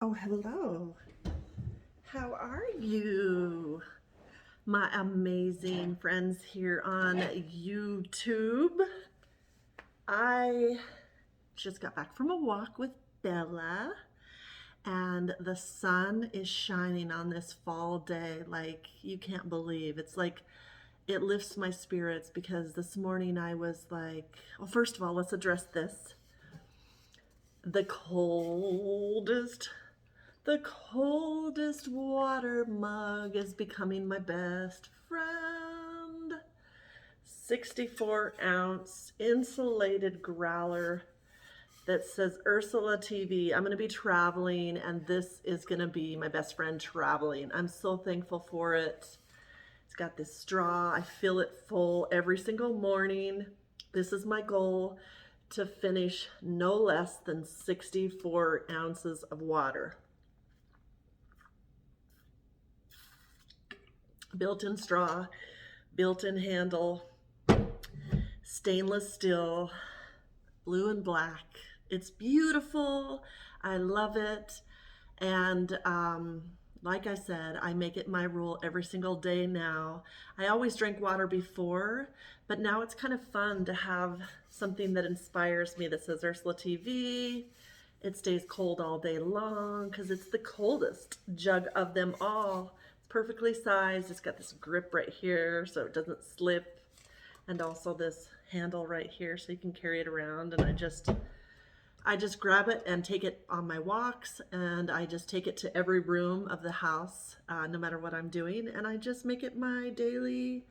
Oh, hello. How are you? My amazing friends here on YouTube. I just got back from a walk with Bella, and the sun is shining on this fall day like you can't believe. It's like it lifts my spirits because this morning I was like, well, first of all, let's address this. The coldest The coldest water mug is becoming my best friend. 64-ounce insulated growler that says ursulaTv. I'm going to be traveling, and this is going to be my best friend traveling. I'm so thankful for it. It's got this straw. I fill it full every single morning. This is my goal, to finish no less than 64 ounces of water. Built-in straw, built-in handle, stainless steel, blue and black. It's beautiful. I love it. And like I said, I make it my rule every single day now. I always drank water before, but now it's kind of fun to have something that inspires me that says ursulaTv. It stays cold all day long because it's the coldest jug of them all. Perfectly sized. It's got this grip right here so it doesn't slip, and also this handle right here so you can carry it around. And I just grab it and take it on my walks, and I just take it to every room of the house, no matter what I'm doing, and I just make it my daily.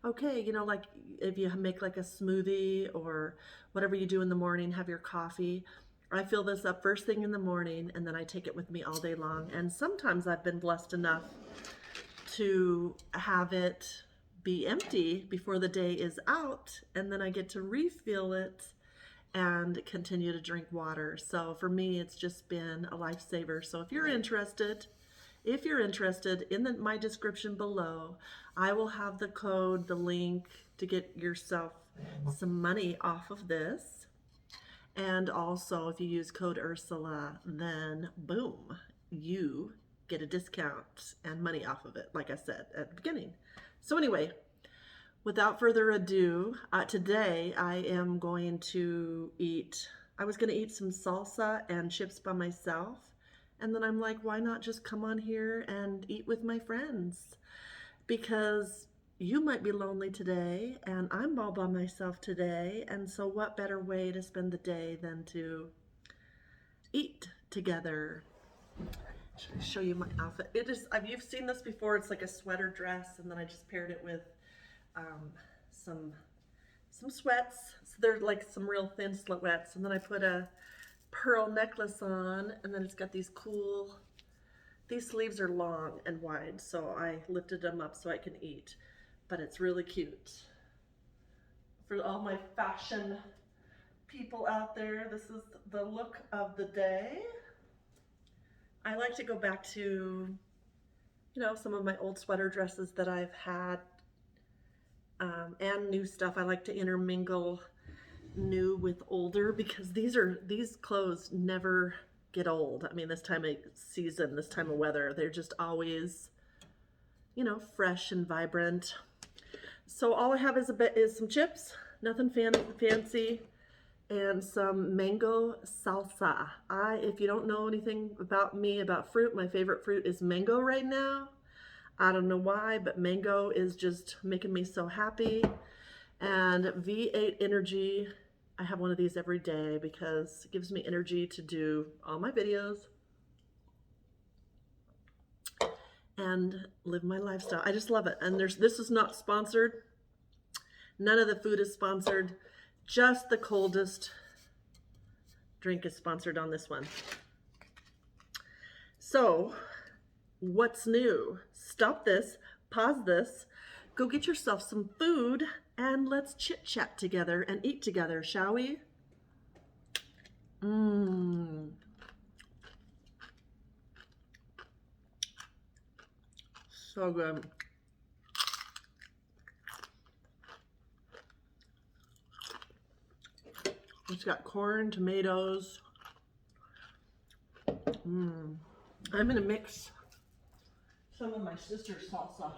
Okay, like if you make like a smoothie or whatever you do in the morning, have your coffee. I fill this up first thing in the morning, and then I take it with me all day long. And sometimes I've been blessed enough to have it be empty before the day is out, and then I get to refill it and continue to drink water. So for me, it's just been a lifesaver. So if you're interested, in my description below, I will have the code, the link to get yourself some money off of this. And also, if you use code Ursula, then boom, you get a discount and money off of it, like I said at the beginning. So anyway, without further ado, today I am going to eat, I was going to eat some salsa and chips by myself. And then I'm like, why not just come on here and eat with my friends? Because you might be lonely today, and I'm all by myself today. And so what better way to spend the day than to eat together? Should I show you my outfit? It is, you've seen this before. It's like a sweater dress, and then I just paired it with some sweats. So they're like some real thin sweats, and then I put a pearl necklace on, and then it's got these sleeves are long and wide, so I lifted them up so I can eat. But it's really cute. For all my fashion people out there, this is the look of the day. I like to go back to, some of my old sweater dresses that I've had, and new stuff. I like to intermingle new with older, because these clothes never get old. I mean, this time of season, this time of weather, they're just always, fresh and vibrant. So all I have is some chips, nothing fancy, and some mango salsa. If you don't know anything about me, about fruit, my favorite fruit is mango right now. I don't know why, but mango is just making me so happy. And V8 Energy, I have one of these every day because it gives me energy to do all my videos and live my lifestyle. I just love it. And this is not sponsored. None of the food is sponsored. Just the coldest drink is sponsored on this one. So, what's new? Stop this, pause this, go get yourself some food, and let's chit chat together and eat together, shall we? So good. It's got corn, tomatoes. I'm gonna mix some of my sister's salsa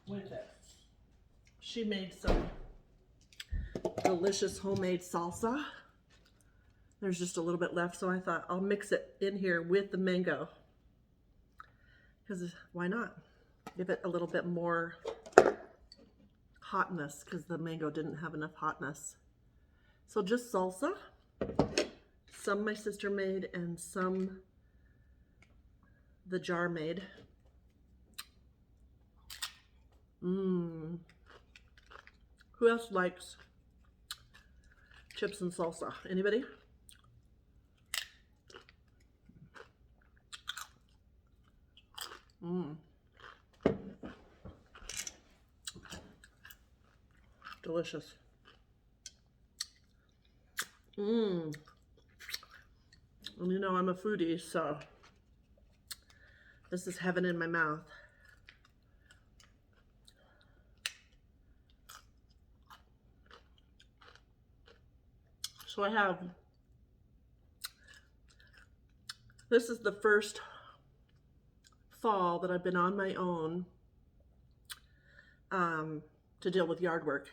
with it. She made some delicious homemade salsa. There's just a little bit left, so I thought I'll mix it in here with the mango. Because why not? Give it a little bit more hotness, because the mango didn't have enough hotness. So just salsa. Some my sister made and some the jar made. Who else likes chips and salsa? Anybody? Delicious. And you know I'm a foodie, so this is heaven in my mouth. So this is the first fall that I've been on my own to deal with yard work.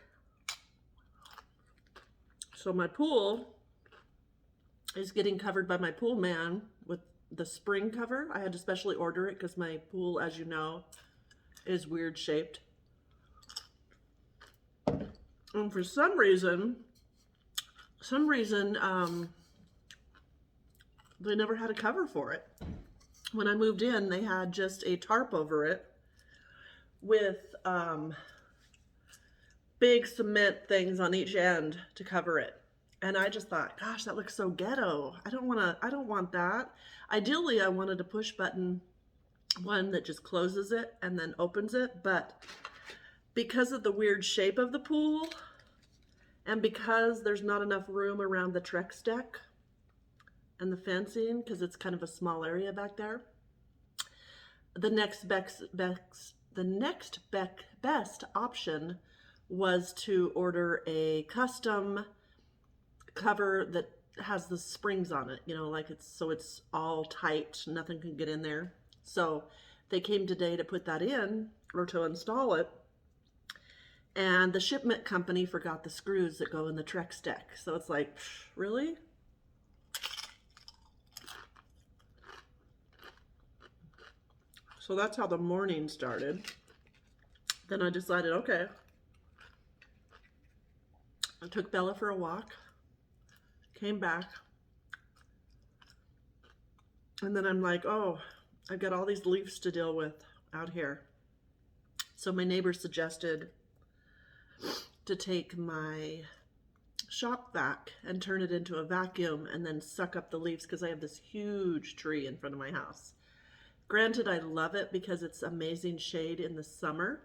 So my pool is getting covered by my pool man with the spring cover. I had to specially order it because my pool, as you know, is weird shaped. And for some reason, they never had a cover for it. When I moved in, they had just a tarp over it with big cement things on each end to cover it. And I just thought, gosh, that looks so ghetto. I don't want that. Ideally, I wanted a push button one that just closes it and then opens it. But because of the weird shape of the pool and because there's not enough room around the Trex deck and the fencing, because it's kind of a small area back there, the next best option was to order a custom cover that has the springs on it, you know, like it's all tight, nothing can get in there. So they came today to put that in or to install it, and the shipment company forgot the screws that go in the Trex deck. So it's like, really? So that's how the morning started. Then I decided, okay. I took Bella for a walk, came back, and then I'm like, oh, I've got all these leaves to deal with out here. So my neighbor suggested to take my shop vac and turn it into a vacuum and then suck up the leaves, because I have this huge tree in front of my house. Granted, I love it because it's amazing shade in the summer,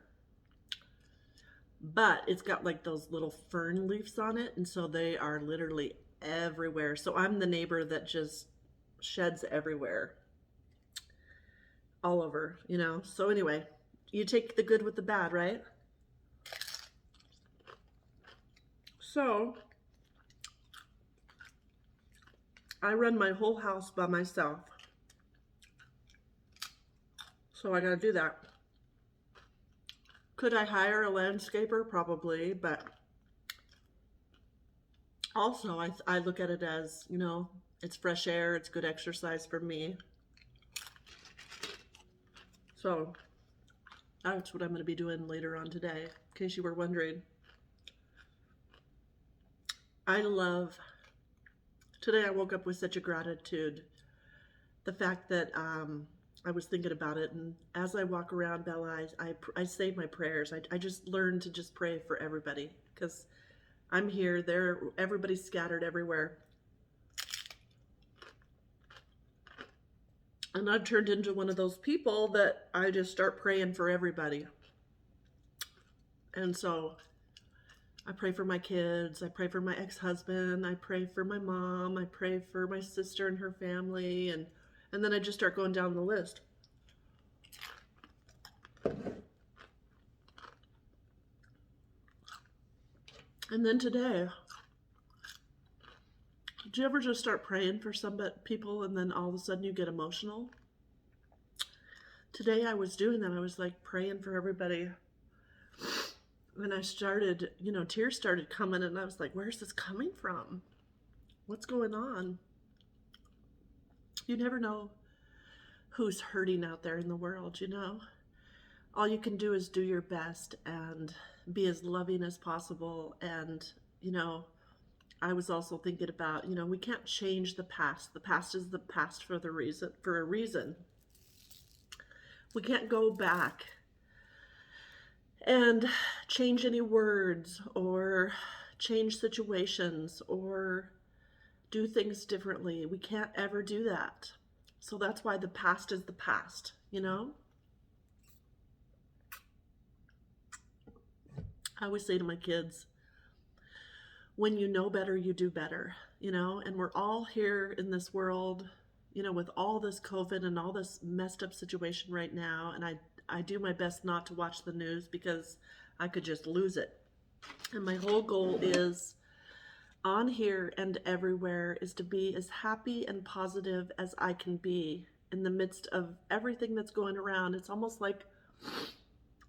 but it's got like those little fern leaves on it, and so they are literally everywhere. So I'm the neighbor that just sheds everywhere, all over, you know. So anyway, you take the good with the bad, right? So I run my whole house by myself, so I gotta do that. Could I hire a landscaper? Probably, but also I look at it as, you know, it's fresh air, it's good exercise for me. So that's what I'm going to be doing later on today, in case you were wondering. Today I woke up with such a gratitude. The fact that I was thinking about it, and as I walk around Bella, I say my prayers. I just learned to just pray for everybody, because I'm here, everybody's scattered everywhere. And I've turned into one of those people that I just start praying for everybody. And so I pray for my kids, I pray for my ex-husband, I pray for my mom, I pray for my sister and her family, and then I just start going down the list. And then today, Do you ever just start praying for some people and then all of a sudden you get emotional? Today I was doing that. I was like praying for everybody. And I started, tears started coming, and I was like, where's this coming from? What's going on? You never know who's hurting out there in the world, All you can do is do your best and be as loving as possible. And, I was also thinking about, we can't change the past. The past is the past for a reason. We can't go back and change any words or change situations or do things differently. We can't ever do that. So that's why the past is the past, I always say to my kids, when you know better, you do better, and we're all here in this world, with all this COVID and all this messed up situation right now. And I do my best not to watch the news because I could just lose it. And my whole goal is on here and everywhere is to be as happy and positive as I can be in the midst of everything that's going around. It's almost like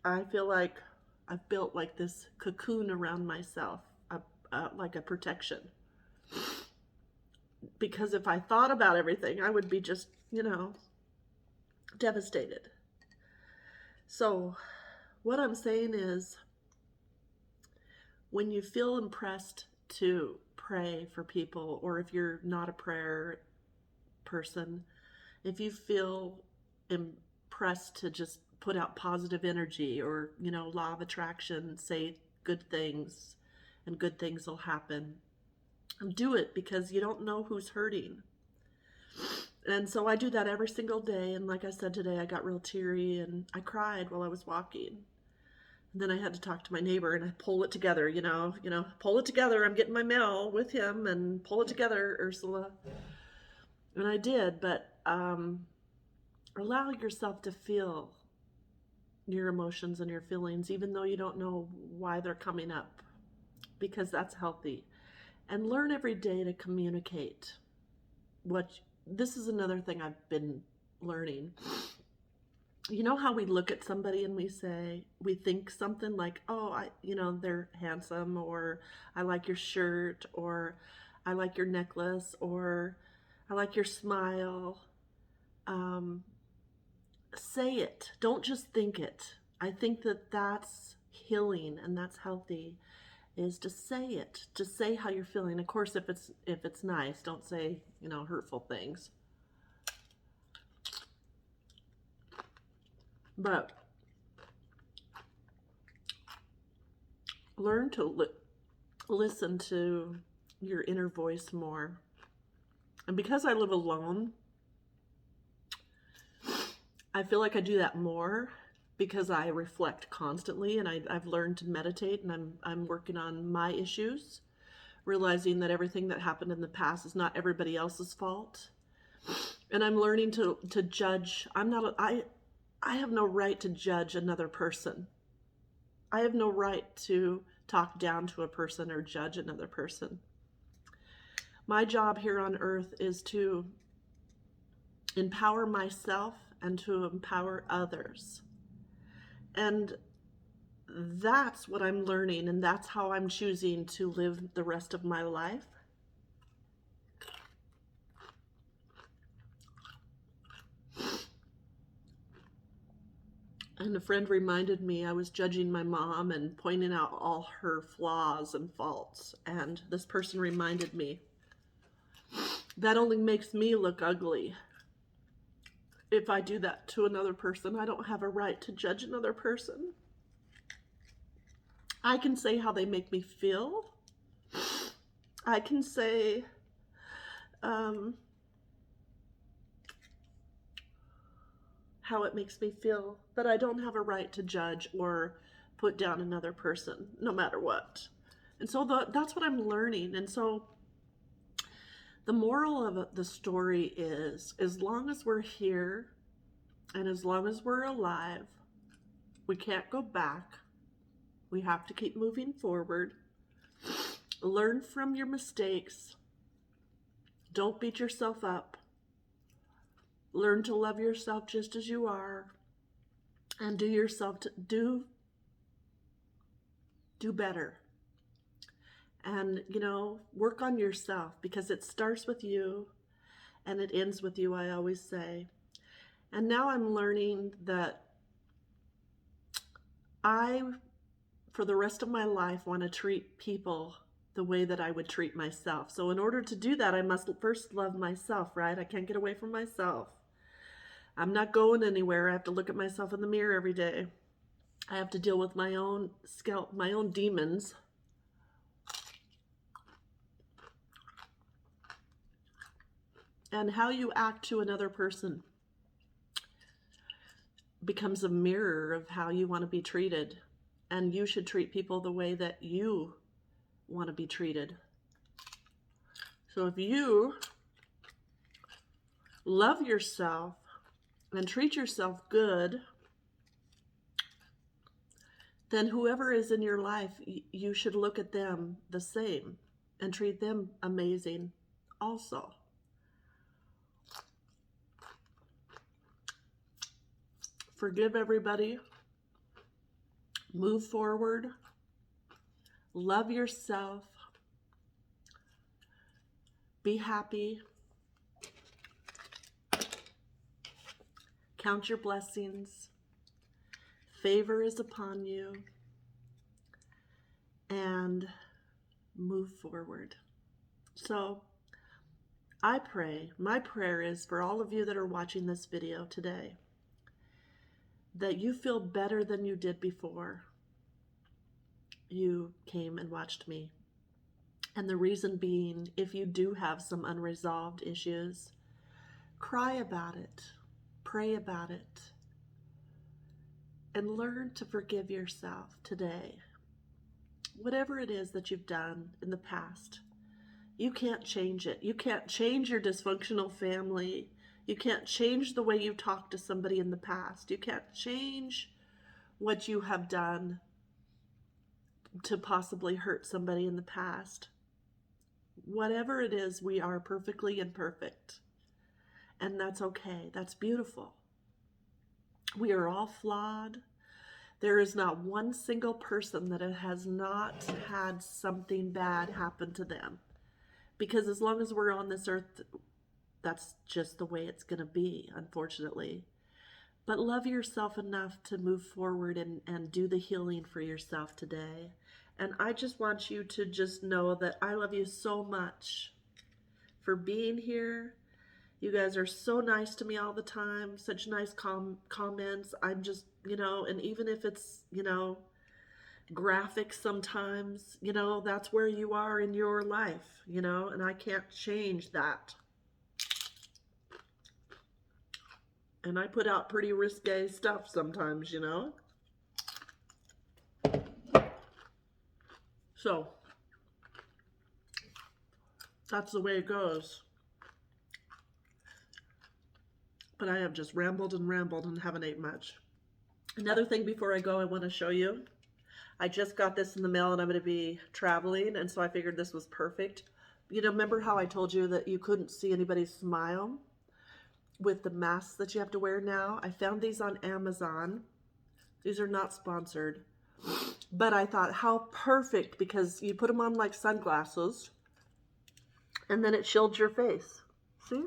I feel like I've built like this cocoon around myself, like a protection. Because if I thought about everything, I would be just, devastated. So what I'm saying is, when you feel impressed to pray for people, or if you're not a prayer person, if you feel impressed to just put out positive energy, or, law of attraction, say good things and good things will happen, do it, because you don't know who's hurting. And so I do that every single day. And like I said, today I got real teary and I cried while I was walking. And then I had to talk to my neighbor and I pull it together, pull it together. I'm getting my mail with him, and pull it together, Ursula. And I did, but allow yourself to feel your emotions and your feelings, even though you don't know why they're coming up, because that's healthy. And learn every day to communicate. This is another thing I've been learning. You know how we look at somebody and we think something like, oh, they're handsome, or I like your shirt, or I like your necklace, or I like your smile. Say it. Don't just think it. I think that that's healing and that's healthy, is to say it, to say how you're feeling. Of course, if it's nice, don't say, hurtful things. But learn to listen to your inner voice more. And because I live alone, I feel like I do that more, because I reflect constantly, and I've learned to meditate, and I'm working on my issues, realizing that everything that happened in the past is not everybody else's fault. And I'm learning to judge. I have no right to judge another person. I have no right to talk down to a person or judge another person. My job here on earth is to empower myself and to empower others. And that's what I'm learning, and that's how I'm choosing to live the rest of my life. And a friend reminded me, I was judging my mom and pointing out all her flaws and faults. And this person reminded me, that only makes me look ugly. If I do that to another person, I don't have a right to judge another person. I can say how they make me feel. I can say, how it makes me feel, but I don't have a right to judge or put down another person, no matter what. And so that's what I'm learning. And so the moral of the story is, as long as we're here and as long as we're alive, we can't go back. We have to keep moving forward. Learn from your mistakes. Don't beat yourself up. Learn to love yourself just as you are, and do better. And, work on yourself, because it starts with you and it ends with you, I always say. And now I'm learning that I, for the rest of my life, want to treat people the way that I would treat myself. So in order to do that, I must first love myself, right? I can't get away from myself. I'm not going anywhere. I have to look at myself in the mirror every day. I have to deal with my own demons. And how you act to another person becomes a mirror of how you want to be treated. And you should treat people the way that you want to be treated. So if you love yourself and treat yourself good, then whoever is in your life, you should look at them the same and treat them amazing also. Forgive everybody. Move forward. Love yourself. Be happy. Count your blessings. Favor is upon you. And move forward. So I pray, my prayer is for all of you that are watching this video today, that you feel better than you did before you came and watched me. And the reason being, if you do have some unresolved issues, cry about it, pray about it, and learn to forgive yourself today. Whatever it is that you've done in the past, you can't change it. You can't change your dysfunctional family. You can't change the way you talk to somebody in the past. You can't change what you have done to possibly hurt somebody in the past. Whatever it is, we are perfectly imperfect. And that's okay. That's beautiful. We are all flawed. There is not one single person that has not had something bad happen to them. Because as long as we're on this earth, that's just the way it's going to be, unfortunately. But love yourself enough to move forward and do the healing for yourself today. And I just want you to just know that I love you so much for being here. You guys are so nice to me all the time, such nice comments. I'm just, and even if it's, graphic sometimes, that's where you are in your life, and I can't change that. And I put out pretty risque stuff sometimes, So, that's the way it goes. But I have just rambled and haven't ate much. Another thing before I go, I want to show you. I just got this in the mail and I'm going to be traveling, and so I figured this was perfect. Remember how I told you that you couldn't see anybody smile with the masks that you have to wear now? I found these on Amazon. These are not sponsored. But I thought, how perfect, because you put them on like sunglasses and then it shields your face. See?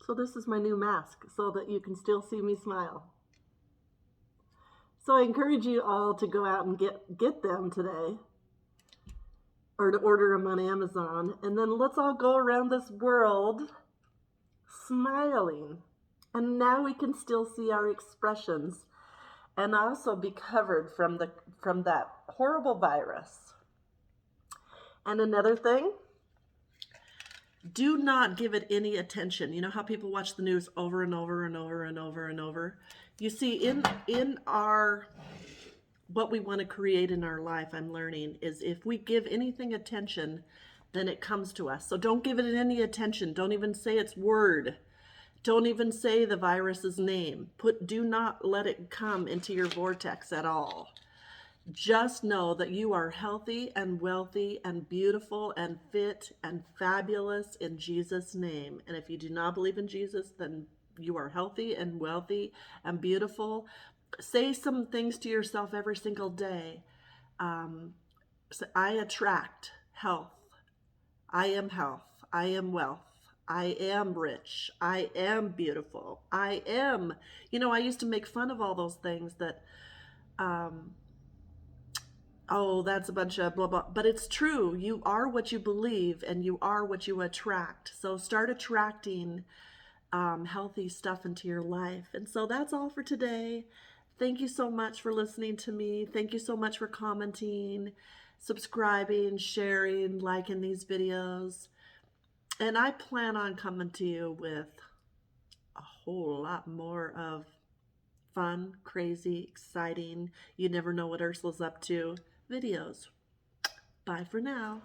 So this is my new mask so that you can still see me smile. So I encourage you all to go out and get them today, or to order them on Amazon. And then let's all go around this world smiling. And now we can still see our expressions and also be covered from that horrible virus. And another thing, do not give it any attention. You know how people watch the news over and over and over and over and over? You see, in our, what we want to create in our life, I'm learning, is if we give anything attention, then it comes to us. So don't give it any attention. Don't even say its word. Don't even say the virus's name. Do not let it come into your vortex at all. Just know that you are healthy and wealthy and beautiful and fit and fabulous in Jesus' name. And if you do not believe in Jesus, then you are healthy and wealthy and beautiful. Say some things to yourself every single day. So I attract health. I am health. I am wealth. I am rich. I am beautiful. I am. I used to make fun of all those things that, um, oh, that's a bunch of blah, blah. But it's true. You are what you believe and you are what you attract. So start attracting healthy stuff into your life. And so that's all for today. Thank you so much for listening to me. Thank you so much for commenting, subscribing, sharing, liking these videos. And I plan on coming to you with a whole lot more of fun, crazy, exciting, you never know what Ursula's up to videos. Bye for now.